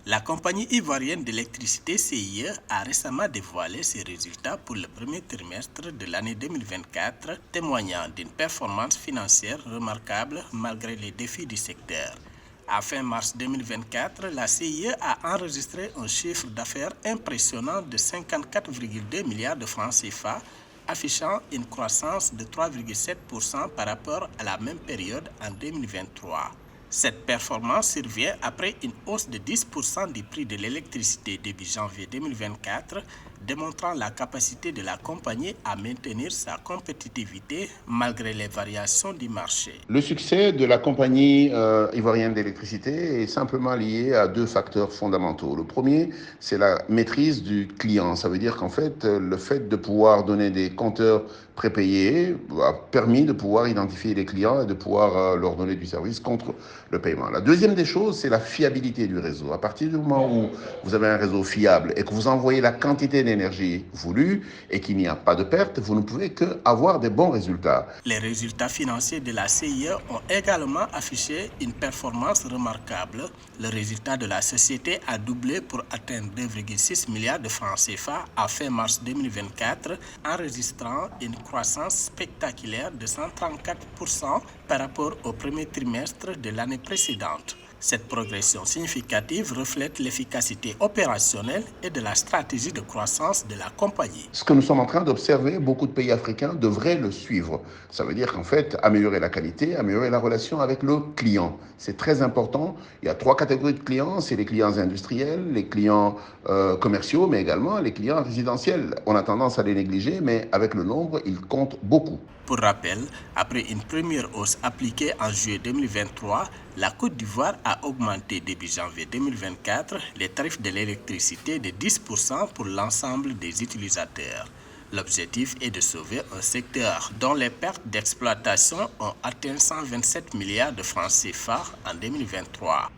La compagnie ivoirienne d'électricité CIE a récemment dévoilé ses résultats pour le premier trimestre de l'année 2024, témoignant d'une performance financière remarquable malgré les défis du secteur. À fin mars 2024, la CIE a enregistré un chiffre d'affaires impressionnant de 54,2 milliards de francs CFA, affichant une croissance de 3,7% par rapport à la même période en 2023. Cette performance survient après une hausse de 10% du prix de l'électricité début janvier 2024, démontrant la capacité de la compagnie à maintenir sa compétitivité malgré les variations du marché. Le succès de la compagnie ivoirienne d'électricité est simplement lié à deux facteurs fondamentaux. Le premier, c'est la maîtrise du client. Ça veut dire qu'en fait, le fait de pouvoir donner des compteurs prépayés a permis de pouvoir identifier les clients et de pouvoir leur donner du service contre le paiement. La deuxième des choses, c'est la fiabilité du réseau. À partir du moment où vous avez un réseau fiable et que vous envoyez la quantité d'énergie voulue et qu'il n'y a pas de perte, vous ne pouvez qu'avoir des bons résultats. Les résultats financiers de la CIE ont également affiché une performance remarquable. Le résultat de la société a doublé pour atteindre 2,6 milliards de francs CFA à fin mars 2024, enregistrant une croissance spectaculaire de 134% par rapport au premier trimestre de l'année précédente. Cette progression significative reflète l'efficacité opérationnelle et de la stratégie de croissance de la compagnie. Ce que nous sommes en train d'observer, beaucoup de pays africains devraient le suivre. Ça veut dire qu'en fait, améliorer la qualité, améliorer la relation avec le client. C'est très important. Il y a trois catégories de clients. C'est les clients industriels, les clients commerciaux, mais également les clients résidentiels. On a tendance à les négliger, mais avec le nombre, ils comptent beaucoup. Pour rappel, après une première hausse appliquée en juillet 2023, la Côte d'Ivoire a augmenté début janvier 2024 les tarifs de l'électricité de 10% pour l'ensemble des utilisateurs. L'objectif est de sauver un secteur dont les pertes d'exploitation ont atteint 127 milliards de francs CFA en 2023.